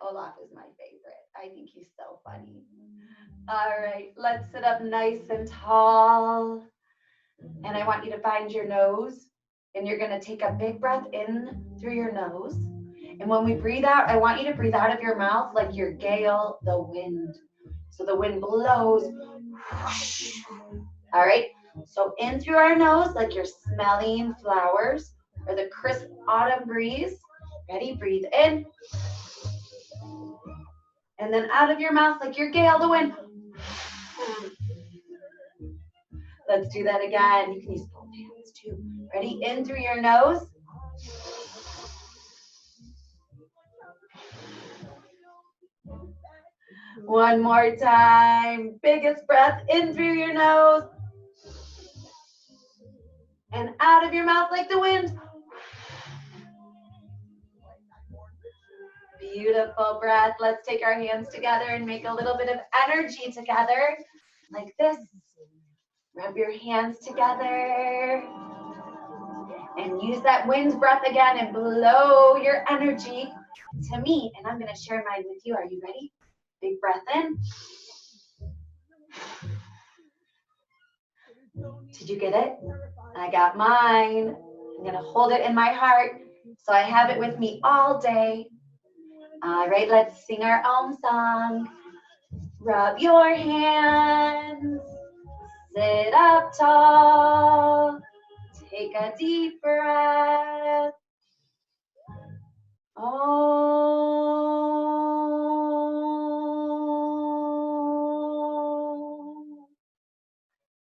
Olaf is my favorite. I think he's so funny. All right, let's sit up nice and tall. And I want you to find your nose. And you're going to take a big breath in through your nose. And when we breathe out, I want you to breathe out of your mouth like you're Gale the wind. So the wind blows. All right. So in through our nose like you're smelling flowers or the crisp autumn breeze. Ready? Breathe in. And then out of your mouth like you're Gale the wind. Let's do that again. You can use both hands too. Ready? In through your nose. One more time. Biggest breath in through your nose. And out of your mouth like the wind. Beautiful breath. Let's take our hands together and make a little bit of energy together. Like this. Rub your hands together. And use that wind breath again and blow your energy to me. And I'm going to share mine with you. Are you ready? Big breath in. Did you get it? I got mine. I'm going to hold it in my heart so I have it with me all day. All right, let's sing our Om song. Rub your hands. Sit up tall. Take a deep breath. Oh,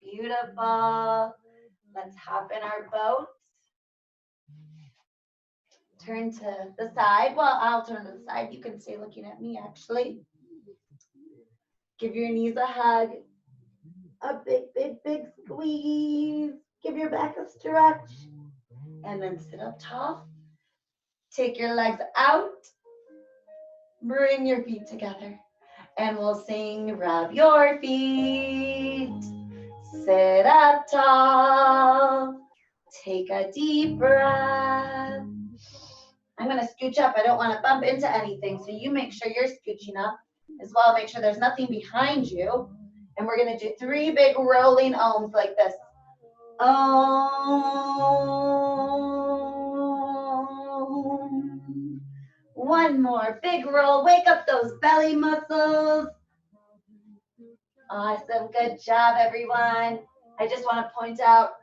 beautiful. Let's hop in our boat. Turn to the side. Well, I'll turn to the side. You can stay looking at me, actually. Give your knees a hug. A big, big, big squeeze. Give your back a stretch. And then sit up tall. Take your legs out. Bring your feet together. And we'll sing, rub your feet. Sit up tall. Take a deep breath. I'm going to scooch up. I don't want to bump into anything. So you make sure you're scooching up as well. Make sure there's nothing behind you. And we're going to do 3 big rolling ohms like this. Om. One more big roll. Wake up those belly muscles. Awesome. Good job, everyone. I just want to point out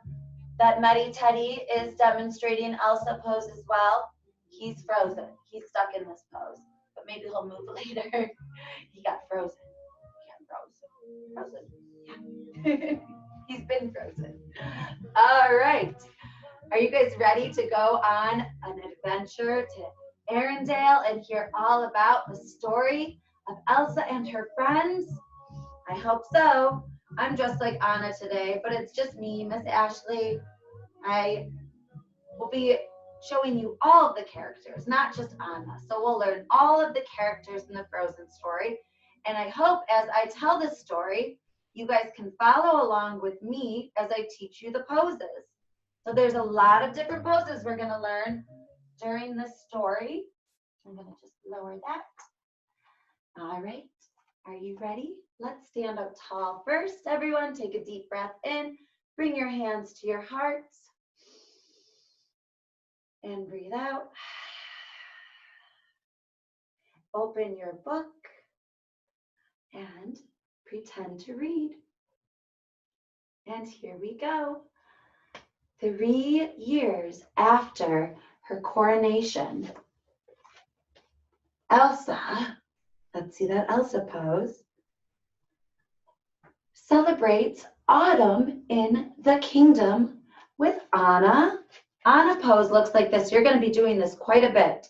that Muddy Teddy is demonstrating Elsa pose as well. He's frozen. He's stuck in this pose. But maybe he'll move later. He got frozen. Frozen. Yeah. He's been frozen. All right. Are you guys ready to go on an adventure to Arendelle and hear all about the story of Elsa and her friends? I hope so. I'm dressed like Anna today, but it's just me, Miss Ashley. I will be showing you all of the characters, not just Anna. So we'll learn all of the characters in the Frozen story. And I hope as I tell this story, you guys can follow along with me as I teach you the poses. So there's a lot of different poses we're going to learn during this story. I'm going to just lower that. All right. Are you ready? Let's stand up tall first. Everyone, take a deep breath in. Bring your hands to your hearts. And breathe out. Open your book and pretend to read. And here we go. 3 years after her coronation, Elsa, let's see that Elsa pose, celebrates autumn in the kingdom with Anna. Anna pose looks like this. You're going to be doing this quite a bit.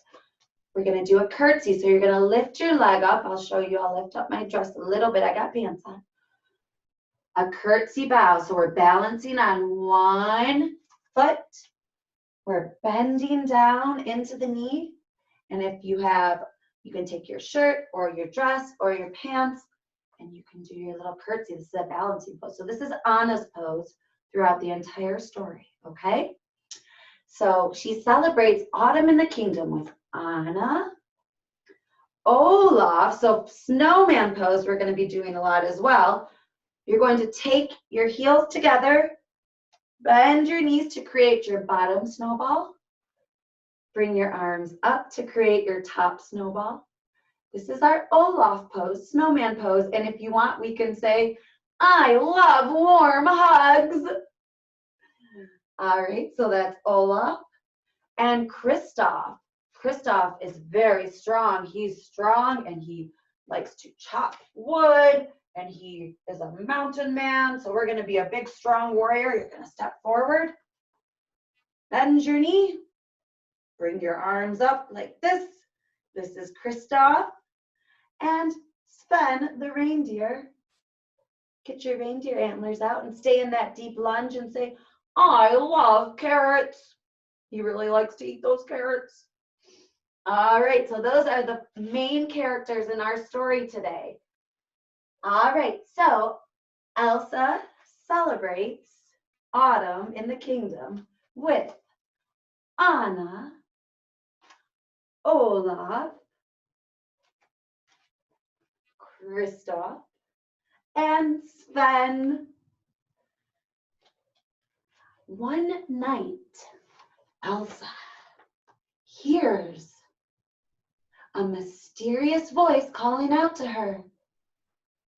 We're going to do a curtsy. So you're going to lift your leg up. I'll show you. I'll lift up my dress a little bit. I got pants on. A curtsy bow. So we're balancing on one foot. We're bending down into the knee. And if you have, you can take your shirt or your dress or your pants and you can do your little curtsy. This is a balancing pose. So this is Anna's pose throughout the entire story. Okay? So she celebrates autumn in the kingdom with Anna, Olaf. So snowman pose we're going to be doing a lot as well. You're going to take your heels together, bend your knees to create your bottom snowball. Bring your arms up to create your top snowball. This is our Olaf pose, snowman pose. And if you want, we can say, I love warm hugs. All right, so that's Olaf. And Kristoff. Kristoff is very strong. He's strong and he likes to chop wood and he is a mountain man. So we're going to be a big, strong warrior. You're going to step forward, bend your knee, bring your arms up like this. This is Kristoff. And Sven, the reindeer. Get your reindeer antlers out and stay in that deep lunge and say, I love carrots. He really likes to eat those carrots. All right, so those are the main characters in our story today. All right, so Elsa celebrates autumn in the kingdom with Anna, Olaf, Kristoff, and Sven. One night, Elsa hears a mysterious voice calling out to her.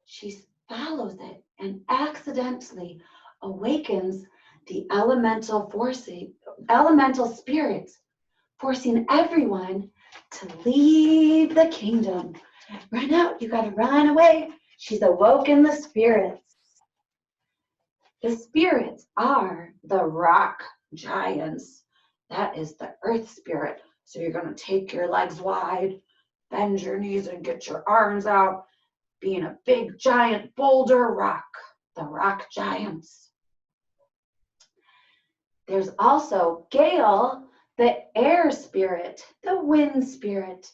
She follows it and accidentally awakens the elemental spirits, forcing everyone to leave the kingdom. Run out, you gotta run away. She's awoken the spirits. The spirits are the rock giants. That is the earth spirit. So you're gonna take your legs wide, bend your knees and get your arms out, being a big giant boulder rock, the rock giants. There's also Gale, the air spirit, the wind spirit.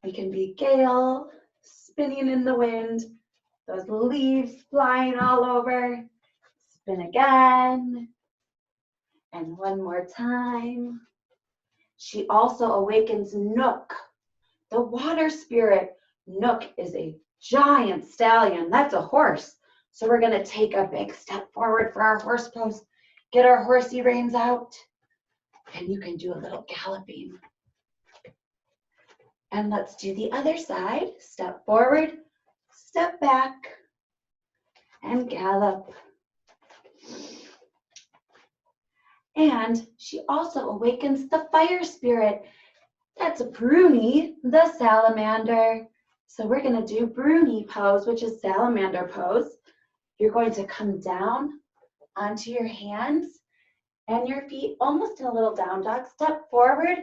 We can be Gale, spinning in the wind, those leaves flying all over. Spin again, and one more time. She also awakens Nook, the water spirit. Nook is a giant stallion. That's a horse. So we're going to take a big step forward for our horse pose. Get our horsey reins out, and you can do a little galloping. And let's do the other side. Step forward, step back, and gallop. And she also awakens the fire spirit. That's Bruni, the salamander. So we're going to do Bruni pose, which is salamander pose. You're going to come down onto your hands and your feet, almost in a little down dog. Step forward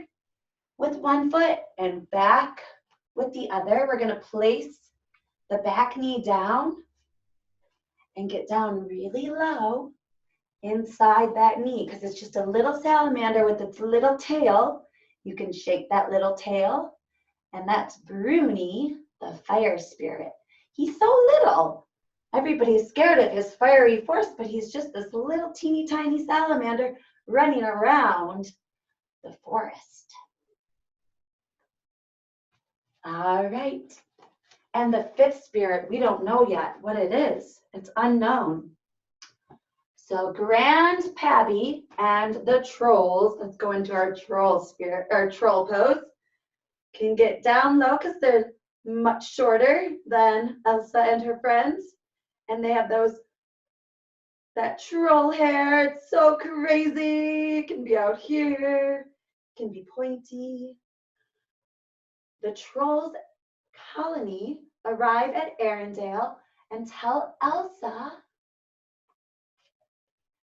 with one foot and back with the other. We're going to place the back knee down and get down really low inside that knee, because it's just a little salamander with its little tail. You can shake that little tail, and that's Bruni, the fire spirit. He's so little. Everybody's scared of his fiery force, but he's just this little teeny tiny salamander running around the forest. All right. And the fifth spirit, we don't know yet what it is. It's unknown. So Grand Pabby and the trolls, let's go into our troll spirit or troll pose, can get down low because they're much shorter than Elsa and her friends. And they have that troll hair. It's so crazy. It can be out here, it can be pointy. The trolls colony arrive at Arendelle and tell Elsa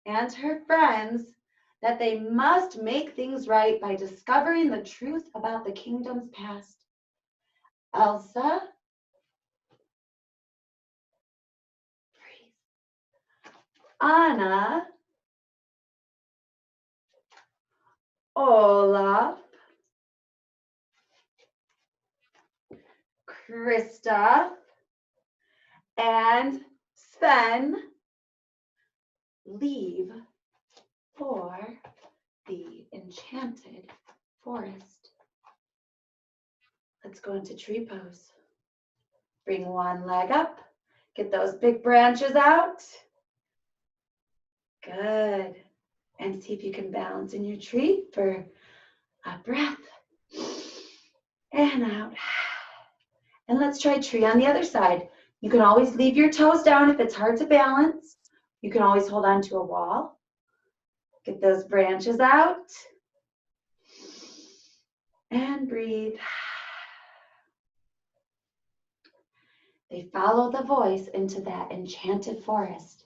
and her friends that they must make things right by discovering the truth about the kingdom's past. Elsa, Anna, Olaf, Krista, and Sven leave for the enchanted forest. Let's go into tree pose. Bring one leg up. Get those big branches out. Good. And see if you can balance in your tree for a breath. And out. And let's try tree on the other side. You can always leave your toes down if it's hard to balance. You can always hold on to a wall. Get those branches out. And breathe. They follow the voice into that enchanted forest.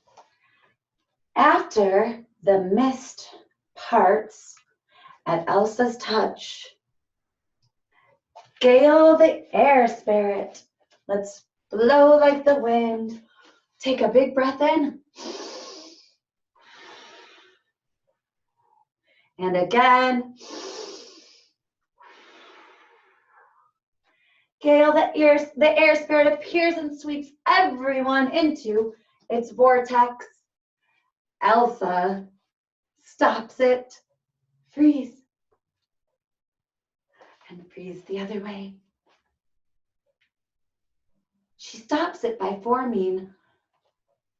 After the mist parts at Elsa's touch, Gale the air spirit. Let's blow like the wind. Take a big breath in. And again. Gale the air spirit appears and sweeps everyone into its vortex. Elsa stops it. Freeze. And freeze the other way. She stops it by forming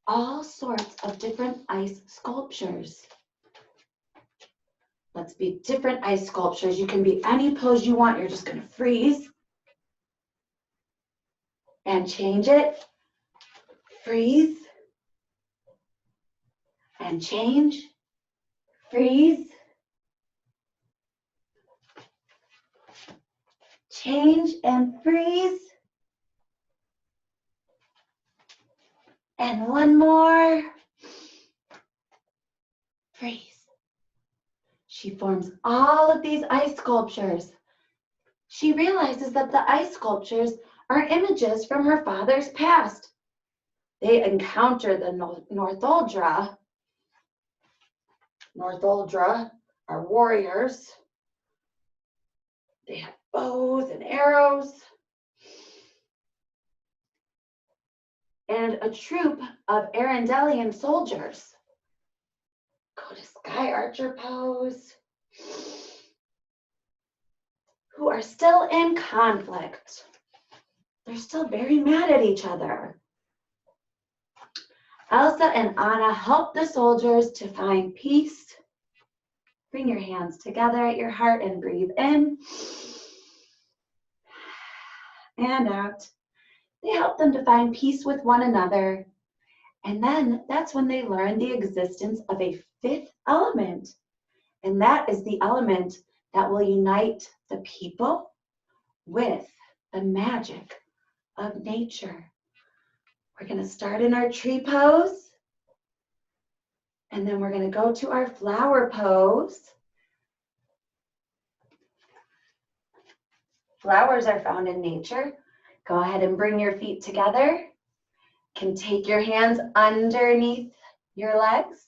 all sorts of different ice sculptures. Let's be different ice sculptures. You can be any pose you want. You're just going to freeze and change it. Freeze and change. Freeze. Change and freeze. And one more. Freeze. She forms all of these ice sculptures. She realizes that the ice sculptures are images from her father's past. They encounter the Northuldra. Northuldra are warriors. They have bows and arrows. And a troop of Arendelian soldiers. Go to Sky Archer pose. Who are still in conflict. They're still very mad at each other. Elsa and Anna help the soldiers to find peace. Bring your hands together at your heart and breathe in and out. They help them to find peace with one another. And then that's when they learn the existence of a fifth element. And that is the element that will unite the people with the magic of nature. We're going to start in our tree pose. And then we're going to go to our flower pose. Flowers are found in nature. Go ahead and bring your feet together. You can take your hands underneath your legs.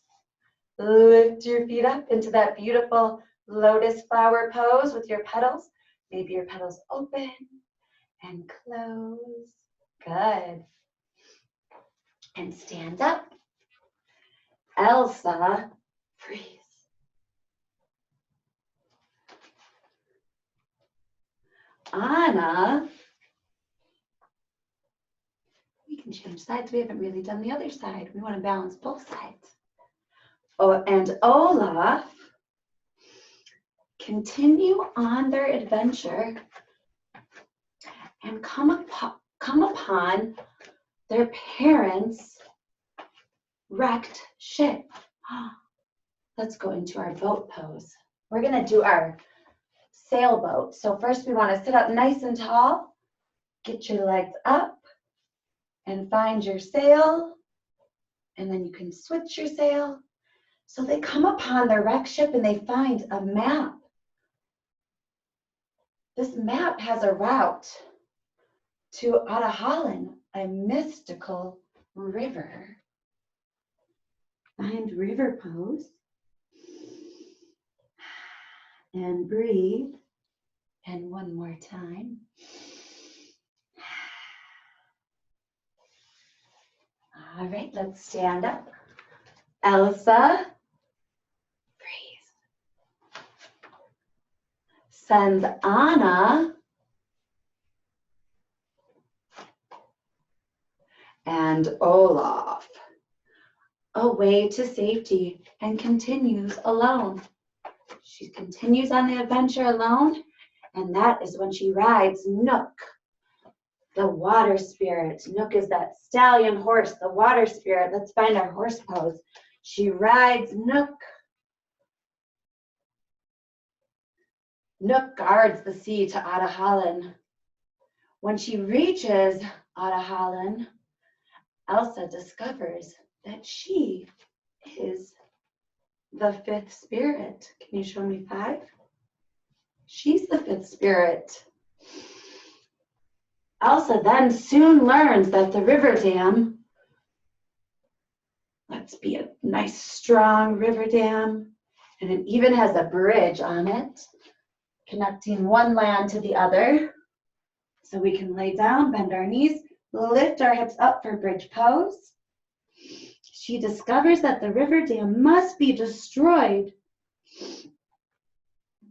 Lift your feet up into that beautiful lotus flower pose with your petals. Maybe your petals open and close. Good. And stand up. Elsa, freeze. Anna, we can change sides. We haven't really done the other side. We want to balance both sides. Oh, and Olaf continue on their adventure and come upon their parents' wrecked ship. Let's go into our boat pose. We're going to do our sailboat. So first we want to sit up nice and tall. Get your legs up and find your sail. And then you can switch your sail. So they come upon their wrecked ship and they find a map. This map has a route to Adahallen, a mystical river. Find river pose. And breathe. And one more time. All right, let's stand up. Elsa, breathe. sends Anna and Olaf away to safety and continues alone. She continues on the adventure alone, and that is when she rides Nook, the water spirit. Nook is that stallion horse, the water spirit. Let's find our horse pose. She rides Nook. Nook guards the sea to Adahallen. When she reaches Adahallen, Elsa discovers that she is the fifth spirit. Can you show me 5? She's the fifth spirit. Elsa then soon learns that the river dam, let's be a nice strong river dam, and it even has a bridge on it, connecting one land to the other. So we can lay down, bend our knees, lift our hips up for bridge pose. She discovers that the river dam must be destroyed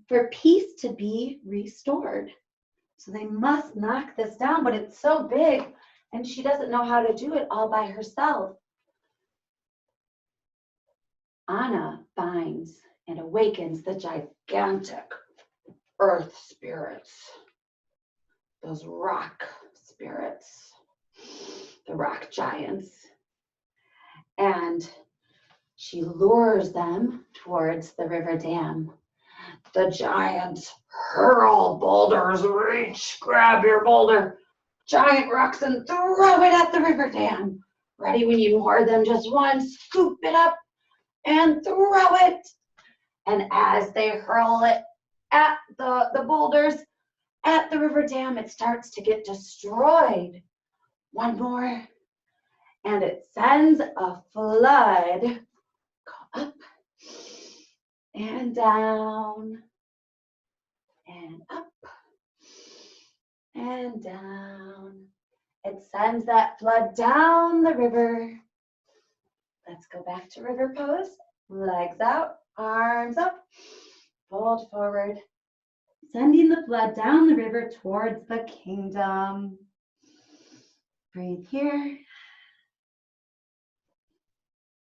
for peace to be restored. So they must knock this down, but it's so big and she doesn't know how to do it all by herself. Anna finds and awakens the gigantic earth spirits, those rock spirits, the rock giants. And she lures them towards the river dam. The giants hurl boulders, reach, grab your boulder, giant rocks, and throw it at the river dam. Ready when you more than just one, scoop it up and throw it. And as they hurl it at the boulders at the river dam, it starts to get destroyed. One more, and it sends a flood. Go up and down and up and down. It sends that flood down the river. Let's go back to river pose. Legs out, arms up, fold forward, sending the flood down the river towards the kingdom. Breathe here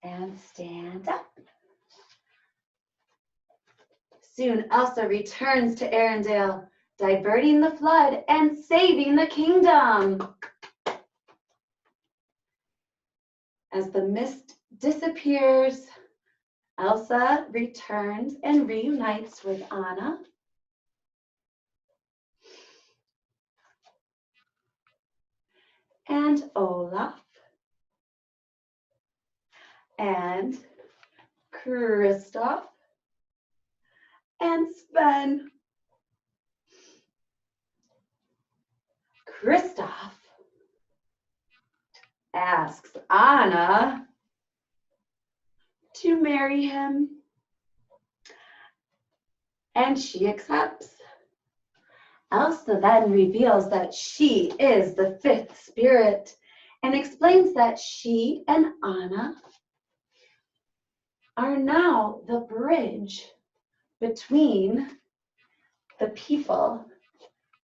and stand up. Soon Elsa returns to Arendelle, diverting the flood and saving the kingdom. As the mist disappears, Elsa returns and reunites with Anna. And Olaf. And Kristoff. And Sven. Kristoff asks Anna to marry him, and she accepts. Elsa then reveals that she is the fifth spirit and explains that she and Anna are now the bridge between the people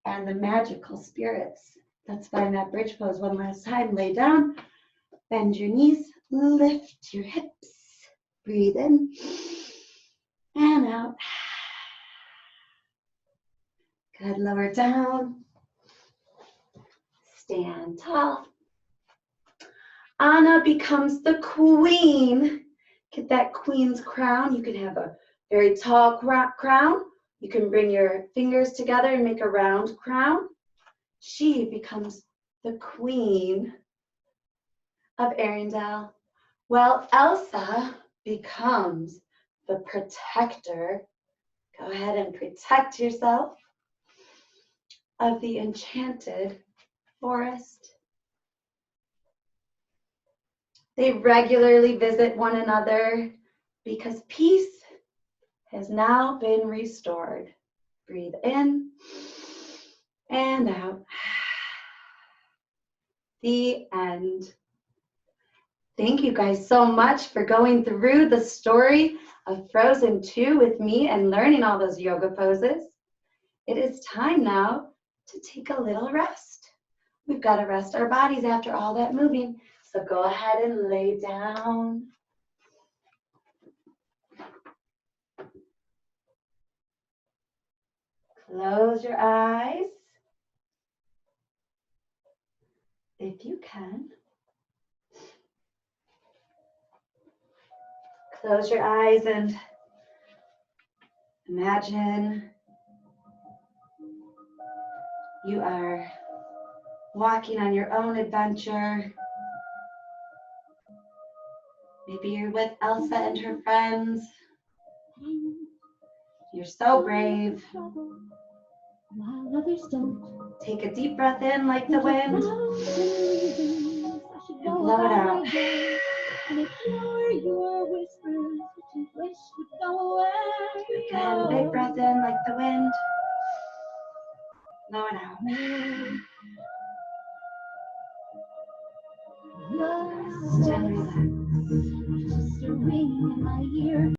and the magical spirits. Let's find that bridge pose one last time. Lay down, bend your knees, lift your hips, breathe in and out. Good, lower down, stand tall. Anna becomes the queen. Get that queen's crown. You can have a very tall crown. You can bring your fingers together and make a round crown. She becomes the queen of Arendelle. Well, Elsa becomes the protector. Go ahead and protect yourself of the enchanted forest. They regularly visit one another because peace has now been restored. Breathe in and out. The end. Thank you guys so much for going through the story of Frozen 2 with me and learning all those yoga poses. It is time now to take a little rest. We've got to rest our bodies after all that moving. So go ahead and lay down. Close your eyes, if you can. Close your eyes and imagine you are walking on your own adventure. Maybe you're with Elsa and her friends. You're so brave. While others don't. Take a deep breath in like the wind and blow it out. And ignore your whispers, which you wish would go away. Again, big breath in like the wind. Blow it out. Rest and relax. Just a ring in my ear.